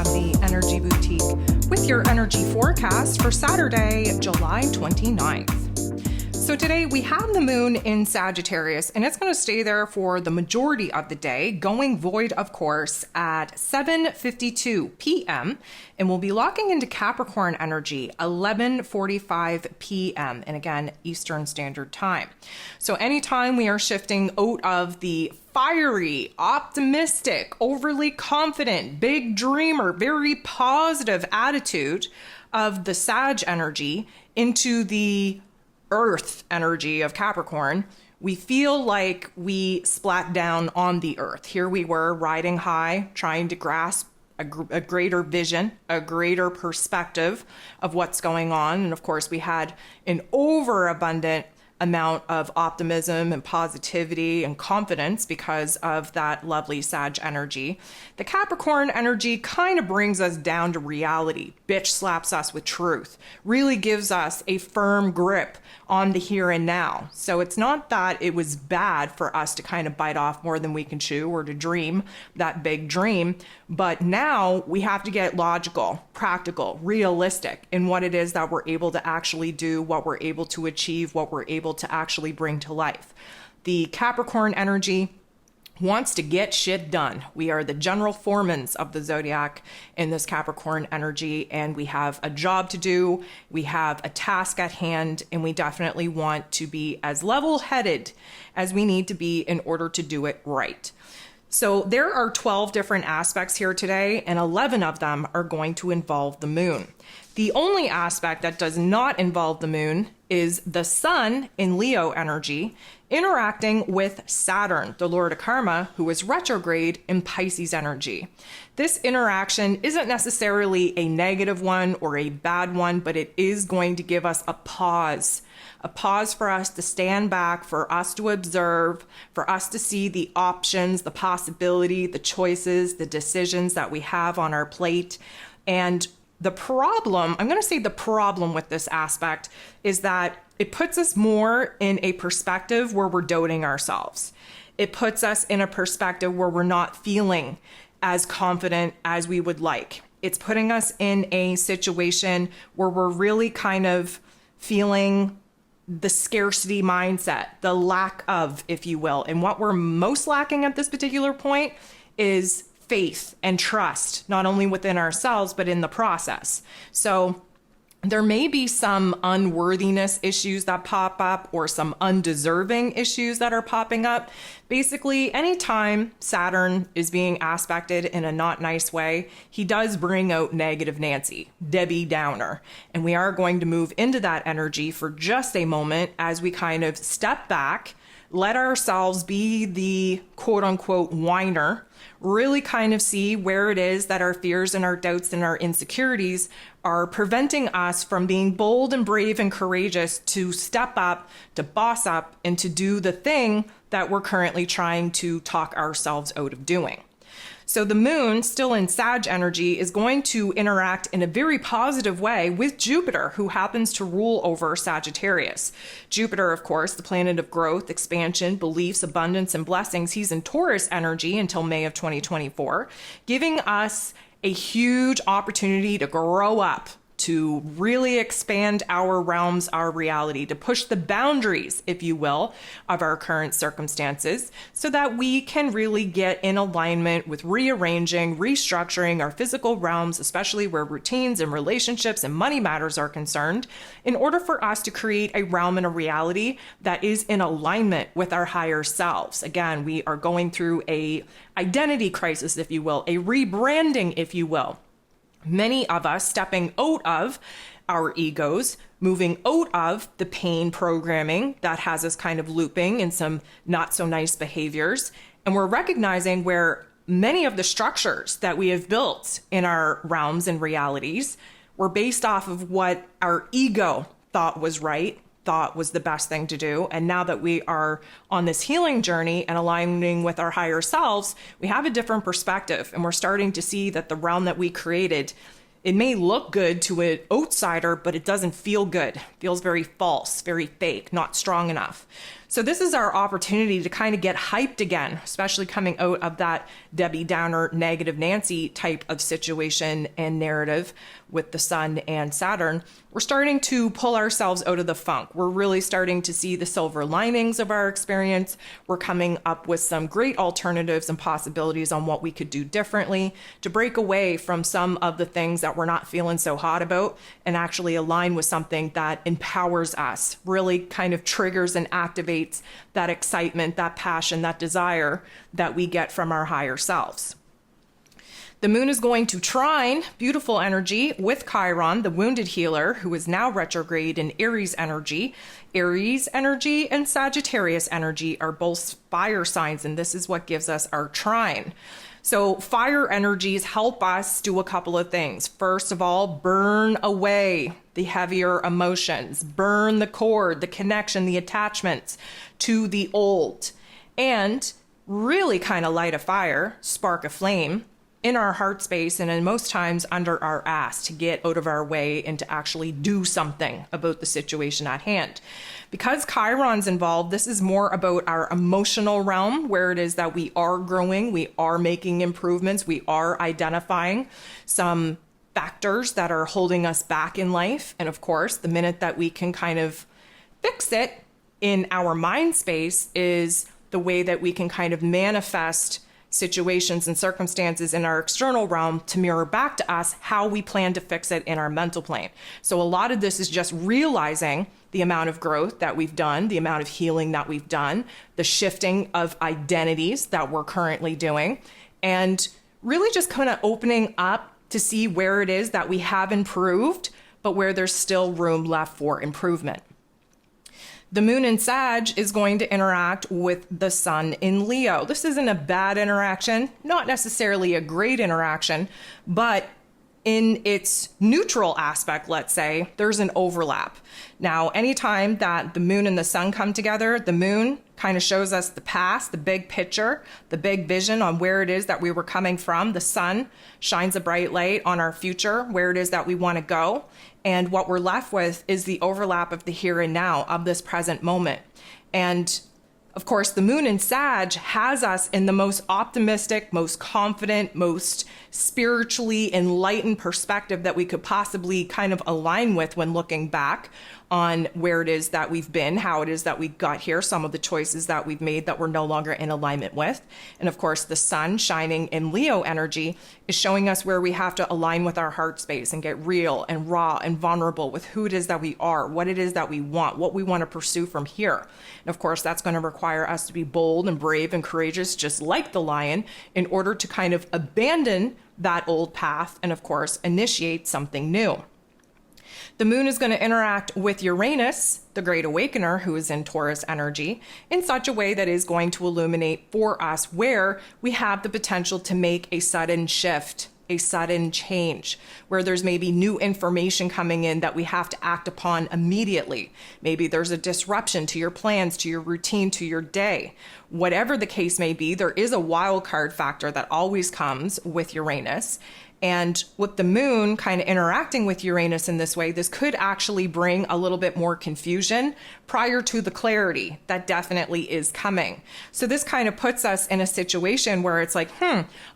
at the Energy Boutique with your energy forecast for Saturday, July 29th. So today we have the moon in Sagittarius, and it's going to stay there for the majority of the day, going void, of course, at 7:52 p.m. And we'll be locking into Capricorn energy 11:45 p.m. and again, Eastern Standard Time. So anytime we are shifting out of the fiery, optimistic, overly confident, big dreamer, very positive attitude of the Sag energy into the Earth energy of Capricorn, we feel like we splat down on the earth. Here we were riding high, trying to grasp a greater vision, a greater perspective of what's going on. And of course, we had an overabundant amount of optimism and positivity and confidence because of that lovely Sag energy. The Capricorn energy kind of brings us down to reality, bitch slaps us with truth, really gives us a firm grip on the here and now. So it's not that it was bad for us to kind of bite off more than we can chew or to dream that big dream, but now we have to get logical, practical, realistic in what it is that we're able to actually do, what we're able to achieve, what we're able to actually bring to life. The Capricorn energy wants to get shit done. We are the general foremans of the zodiac in this Capricorn energy, and we have a job to do, we have a task at hand, and we definitely want to be as level-headed as we need to be in order to do it right. So there are 12 different aspects here today, and 11 of them are going to involve the moon. The only aspect that does not involve the moon is the sun in Leo energy interacting with Saturn, the Lord of Karma, who is retrograde in Pisces energy. This interaction isn't necessarily a negative one or a bad one, but it is going to give us a pause for us to stand back, for us to observe, for us to see the options, the possibility, the choices, the decisions that we have on our plate. And the problem with this aspect is that it puts us more in a perspective where we're doubting ourselves. It puts us in a perspective where we're not feeling as confident as we would like. It's putting us in a situation where we're really kind of feeling the scarcity mindset, the lack of, if you will. And what we're most lacking at this particular point is faith and trust, not only within ourselves, but in the process. So there may be some unworthiness issues that pop up or some undeserving issues that are popping up. Basically, anytime Saturn is being aspected in a not nice way, he does bring out negative Nancy, Debbie Downer. And we are going to move into that energy for just a moment as we kind of step back, let ourselves be the quote unquote whiner, really kind of see where it is that our fears and our doubts and our insecurities are preventing us from being bold and brave and courageous to step up, to boss up, and to do the thing that we're currently trying to talk ourselves out of doing. So the moon, still in Sag energy, is going to interact in a very positive way with Jupiter, who happens to rule over Sagittarius. Jupiter, of course, the planet of growth, expansion, beliefs, abundance, and blessings. He's in Taurus energy until May of 2024, giving us a huge opportunity to grow up, to really expand our realms, our reality, to push the boundaries, if you will, of our current circumstances so that we can really get in alignment with rearranging, restructuring our physical realms, especially where routines and relationships and money matters are concerned, in order for us to create a realm and a reality that is in alignment with our higher selves. Again, we are going through a identity crisis, if you will, a rebranding, if you will. Many of us stepping out of our egos, moving out of the pain programming that has us kind of looping in some not so nice behaviors. And we're recognizing where many of the structures that we have built in our realms and realities were based off of what our ego thought was right, thought was the best thing to do. And now that we are on this healing journey and aligning with our higher selves, we have a different perspective. And we're starting to see that the realm that we created It may look good to an outsider, but it doesn't feel good. It feels very false, very fake, not strong enough. So this is our opportunity to kind of get hyped again, especially coming out of that Debbie Downer, negative Nancy type of situation and narrative with the Sun and Saturn. We're starting to pull ourselves out of the funk. We're really starting to see the silver linings of our experience. We're coming up with some great alternatives and possibilities on what we could do differently to break away from some of the things that we're not feeling so hot about and actually align with something that empowers us, really kind of triggers and activates that excitement, that passion, that desire that we get from our higher selves. The moon is going to trine, beautiful energy, with Chiron, the wounded healer, who is now retrograde in Aries energy. Aries energy and Sagittarius energy are both fire signs, and this is what gives us our trine. So fire energies help us do a couple of things. First of all, burn away the heavier emotions, burn the cord, the connection, the attachments to the old, and really kind of light a fire, spark a flame in our heart space and in most times under our ass to get out of our way and to actually do something about the situation at hand. Because Chiron's involved, this is more about our emotional realm, where it is that we are growing, we are making improvements, we are identifying some factors that are holding us back in life. And of course, the minute that we can kind of fix it in our mind space is the way that we can kind of manifest situations and circumstances in our external realm to mirror back to us how we plan to fix it in our mental plane. So a lot of this is just realizing the amount of growth that we've done, the amount of healing that we've done, the shifting of identities that we're currently doing, and really just kind of opening up to see where it is that we have improved, but where there's still room left for improvement. The moon in Sag is going to interact with the sun in Leo. This isn't a bad interaction, not necessarily a great interaction, but in its neutral aspect, let's say, there's an overlap. Now, anytime that the moon and the sun come together, the moon kind of shows us the past, the big picture, the big vision on where it is that we were coming from. The sun shines a bright light on our future, where it is that we want to go. And what we're left with is the overlap of the here and now, of this present moment. And of course, the moon in Sag has us in the most optimistic, most confident, most spiritually enlightened perspective that we could possibly kind of align with when looking back on where it is that we've been, how it is that we got here, some of the choices that we've made that we're no longer in alignment with. And of course, the sun shining in Leo energy is showing us where we have to align with our heart space and get real and raw and vulnerable with who it is that we are, what it is that we want, what we want to pursue from here. And of course, that's going to require us to be bold and brave and courageous, just like the lion, in order to kind of abandon that old path and of course, initiate something new. The moon is going to interact with Uranus, the Great Awakener, who is in Taurus energy, in such a way that is going to illuminate for us where we have the potential to make a sudden shift, a sudden change, where there's maybe new information coming in that we have to act upon immediately. Maybe there's a disruption to your plans, to your routine, to your day. Whatever the case may be, there is a wild card factor that always comes with Uranus. And with the moon kind of interacting with Uranus in this way, this could actually bring a little bit more confusion prior to the clarity that definitely is coming. So this kind of puts us in a situation where it's like,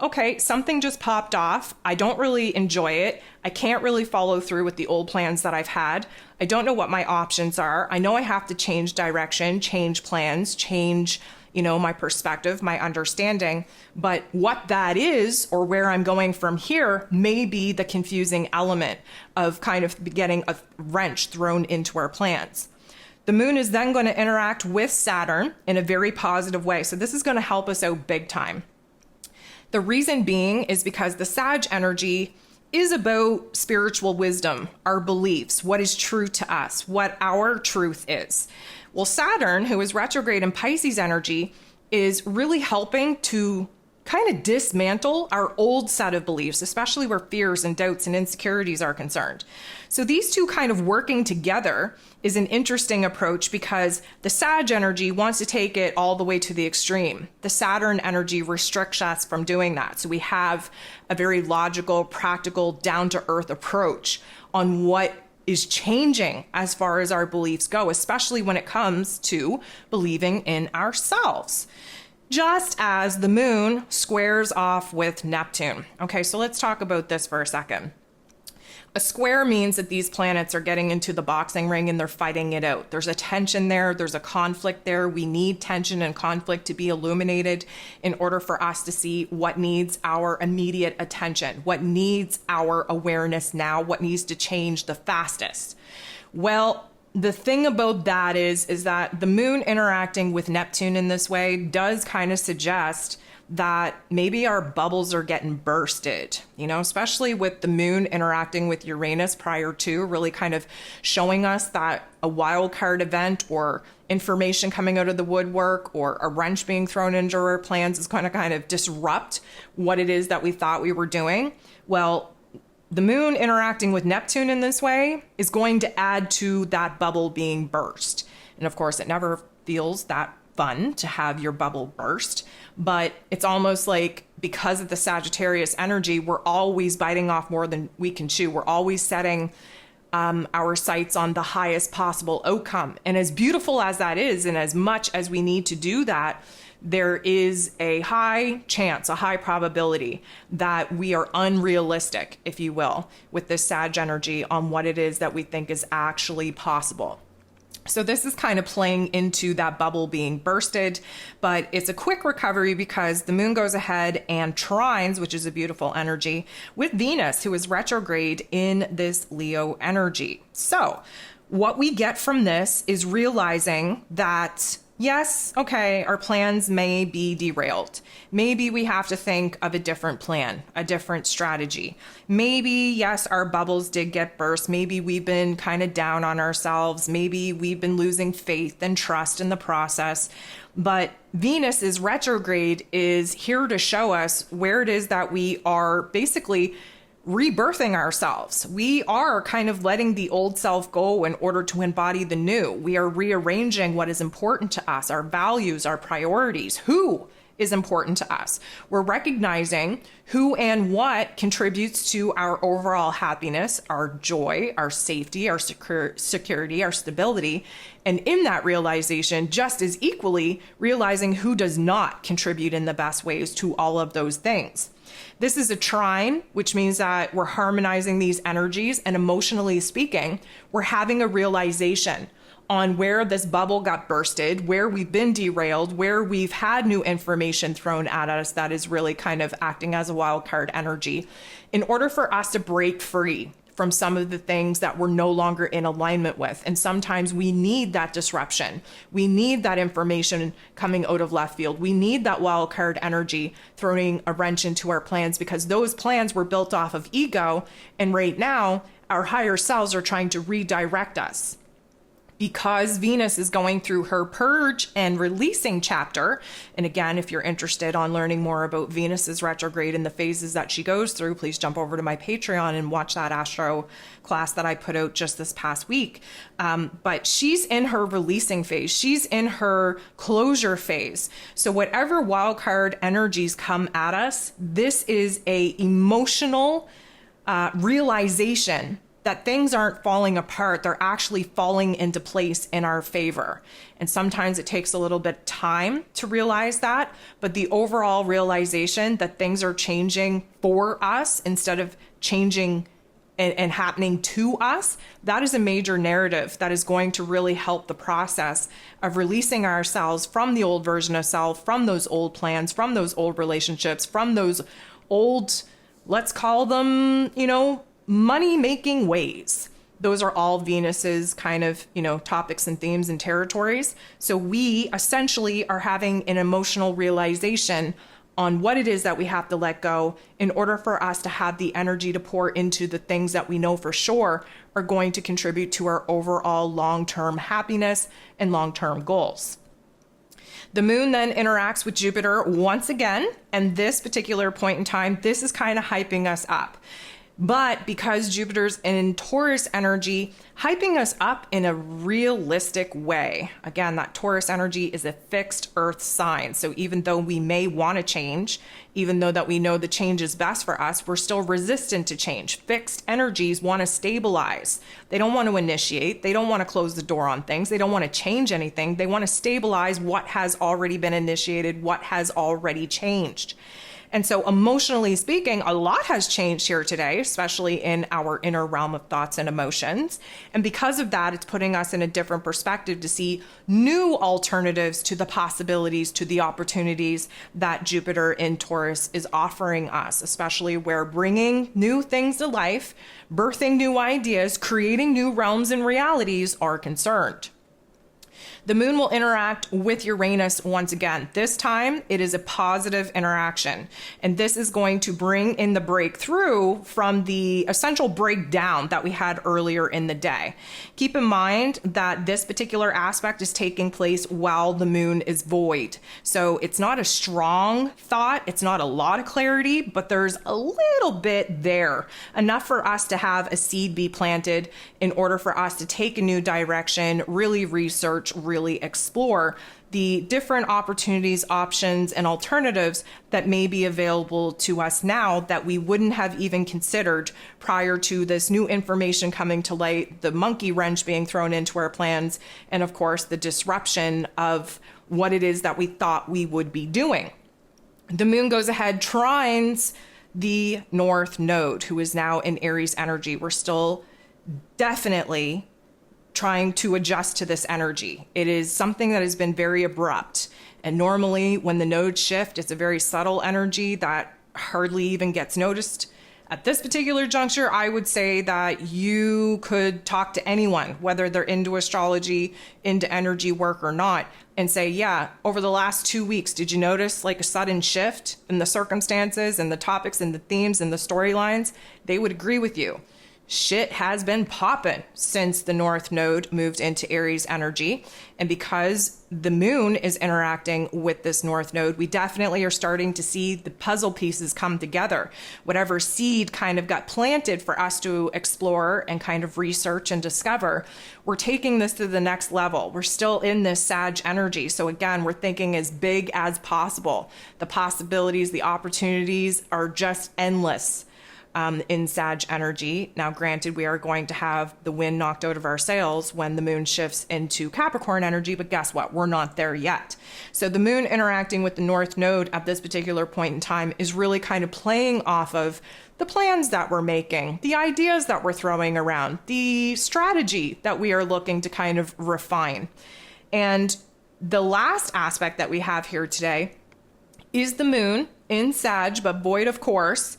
okay, something just popped off. I don't really enjoy it. I can't really follow through with the old plans that I've had. I don't know what my options are. I know I have to change direction, change plans, change my perspective, my understanding, but what that is or where I'm going from here may be the confusing element of kind of getting a wrench thrown into our plans. The moon is then going to interact with Saturn in a very positive way. So this is going to help us out big time. The reason being is because the Sag energy is about spiritual wisdom, our beliefs, what is true to us, what our truth is. Well, Saturn, who is retrograde in Pisces energy, is really helping to kind of dismantle our old set of beliefs, especially where fears and doubts and insecurities are concerned. So these two kind of working together is an interesting approach because the Sag energy wants to take it all the way to the extreme. The Saturn energy restricts us from doing that. So we have a very logical, practical, down-to-earth approach on what is changing as far as our beliefs go, especially when it comes to believing in ourselves. Just as the moon squares off with Neptune. Okay, so let's talk about this for a second. A square means that these planets are getting into the boxing ring and they're fighting it out. There's a tension there, there's a conflict there. We need tension and conflict to be illuminated in order for us to see what needs our immediate attention, what needs our awareness now, what needs to change the fastest. Well, the thing about that is that the moon interacting with Neptune in this way does kind of suggest that maybe our bubbles are getting bursted, especially with the moon interacting with Uranus prior to, really kind of showing us that a wild card event or information coming out of the woodwork or a wrench being thrown into our plans is going to kind of disrupt what it is that we thought we were doing. Well, the moon interacting with Neptune in this way is going to add to that bubble being burst. And of course, it never feels that fun to have your bubble burst, but it's almost like because of the Sagittarius energy, we're always biting off more than we can chew. We're always setting our sights on the highest possible outcome. And as beautiful as that is, and as much as we need to do that, there is a high chance, a high probability that we are unrealistic, if you will, with this Sag energy on what it is that we think is actually possible. So this is kind of playing into that bubble being bursted, but it's a quick recovery because the moon goes ahead and trines, which is a beautiful energy, with Venus, who is retrograde in this Leo energy. So what we get from this is realizing that yes, okay, our plans may be derailed. Maybe we have to think of a different plan, a different strategy. Maybe, yes, our bubbles did get burst. Maybe we've been kind of down on ourselves. Maybe we've been losing faith and trust in the process. But Venus's retrograde is here to show us where it is that we are basically rebirthing ourselves. We are kind of letting the old self go in order to embody the new. We are rearranging what is important to us, our values, our priorities, who is important to us. We're recognizing who and what contributes to our overall happiness, our joy, our safety, our security, our stability. And in that realization, just as equally, realizing who does not contribute in the best ways to all of those things. This is a trine, which means that we're harmonizing these energies, and emotionally speaking, we're having a realization on where this bubble got bursted, where we've been derailed, where we've had new information thrown at us that is really kind of acting as a wild card energy, in order for us to break free from some of the things that we're no longer in alignment with. And sometimes we need that disruption. We need that information coming out of left field. We need that wild card energy throwing a wrench into our plans, because those plans were built off of ego. And right now, our higher selves are trying to redirect us. Because Venus is going through her purge and releasing chapter. And again, if you're interested on learning more about Venus's retrograde and the phases that she goes through, please jump over to my Patreon and watch that astro class that I put out just this past week. But she's in her releasing phase. She's in her closure phase. So whatever wild card energies come at us, this is a emotional realization that things aren't falling apart, they're actually falling into place in our favor. And sometimes it takes a little bit of time to realize that, but the overall realization that things are changing for us instead of changing and happening to us, that is a major narrative that is going to really help the process of releasing ourselves from the old version of self, from those old plans, from those old relationships, from those old, let's call them, money-making ways. Those are all Venus's kind of, topics and themes and territories. So we essentially are having an emotional realization on what it is that we have to let go in order for us to have the energy to pour into the things that we know for sure are going to contribute to our overall long-term happiness and long-term goals. The moon then interacts with Jupiter once again, and this particular point in time, this is kind of hyping us up. But because Jupiter's in Taurus energy, hyping us up in a realistic way. Again, that Taurus energy is a fixed earth sign. So even though we may want to change, even though that we know the change is best for us, we're still resistant to change. Fixed energies want to stabilize. They don't want to initiate. They don't want to close the door on things. They don't want to change anything. They want to stabilize what has already been initiated, what has already changed. And so emotionally speaking, a lot has changed here today, especially in our inner realm of thoughts and emotions. And because of that, it's putting us in a different perspective to see new alternatives to the possibilities, to the opportunities that Jupiter in Taurus is offering us, especially where bringing new things to life, birthing new ideas, creating new realms and realities are concerned. The moon will interact with Uranus once again. This time, it is a positive interaction. And this is going to bring in the breakthrough from the essential breakdown that we had earlier in the day. Keep in mind that this particular aspect is taking place while the moon is void. So it's not a strong thought. It's not a lot of clarity, but there's a little bit there, enough for us to have a seed be planted in order for us to take a new direction, really research, really explore the different opportunities, options, and alternatives that may be available to us now that we wouldn't have even considered prior to this new information coming to light, the monkey wrench being thrown into our plans, and of course, the disruption of what it is that we thought we would be doing. The moon goes ahead, trines the North Node, who is now in Aries energy. We're still definitely trying to adjust to this energy. It is something that has been very abrupt. And normally when the nodes shift, it's a very subtle energy that hardly even gets noticed. At this particular juncture, I would say that you could talk to anyone, whether they're into astrology, into energy work or not, and say, yeah, over the last 2 weeks, did you notice like a sudden shift in the circumstances and the topics and the themes and the storylines? They would agree with you. Shit has been popping since the North Node moved into Aries energy. And because the moon is interacting with this North Node, we definitely are starting to see the puzzle pieces come together. Whatever seed kind of got planted for us to explore and kind of research and discover, we're taking this to the next level. We're still in this Sag energy. So again, we're thinking as big as possible. The possibilities, the opportunities are just endless. In Sag energy. Now, granted, we are going to have the wind knocked out of our sails when the moon shifts into Capricorn energy, but guess what? We're not there yet. So the moon interacting with the North Node at this particular point in time is really kind of playing off of the plans that we're making, the ideas that we're throwing around, the strategy that we are looking to kind of refine. And the last aspect that we have here today is the moon in Sag, but void, of course,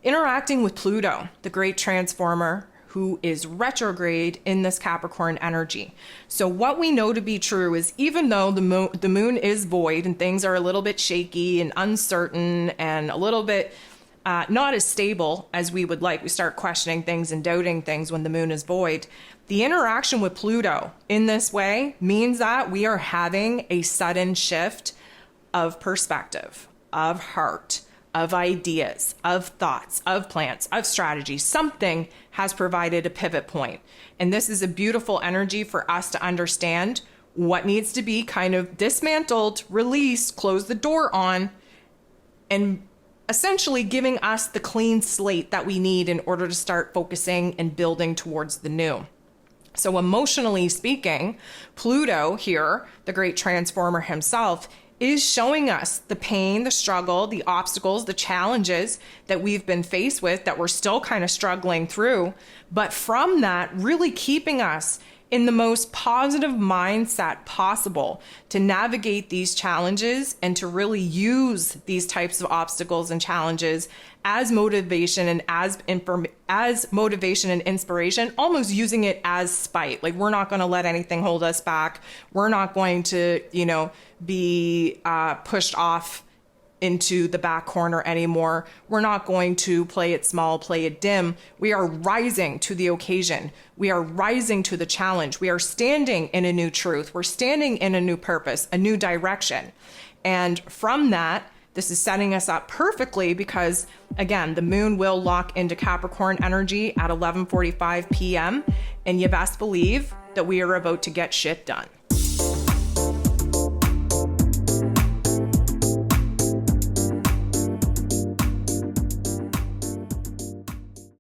interacting with Pluto, the great transformer, who is retrograde in this Capricorn energy. So what we know to be true is even though the moon is void and things are a little bit shaky and uncertain and a little bit not as stable as we would like, we start questioning things and doubting things when the moon is void. The interaction with Pluto in this way means that we are having a sudden shift of perspective, of heart, of ideas, of thoughts, of plans, of strategies. Something has provided a pivot point. And this is a beautiful energy for us to understand what needs to be kind of dismantled, released, close the door on, and essentially giving us the clean slate that we need in order to start focusing and building towards the new. So emotionally speaking, Pluto here, the great transformer himself, is showing us the pain, the struggle, the obstacles, the challenges that we've been faced with that we're still kind of struggling through. But from that, really keeping us in the most positive mindset possible to navigate these challenges and to really use these types of obstacles and challenges as motivation and as motivation and inspiration, almost using it as spite. Like, we're not going to let anything hold us back. We're not going to, be pushed off into the back corner anymore. We're not going to play it small, play it dim. We are rising to the occasion. We are rising to the challenge. We are standing in a new truth. We're standing in a new purpose, a new direction. And from that, this is setting us up perfectly because, again, the moon will lock into Capricorn energy at 11:45 p.m. And you best believe that we are about to get shit done.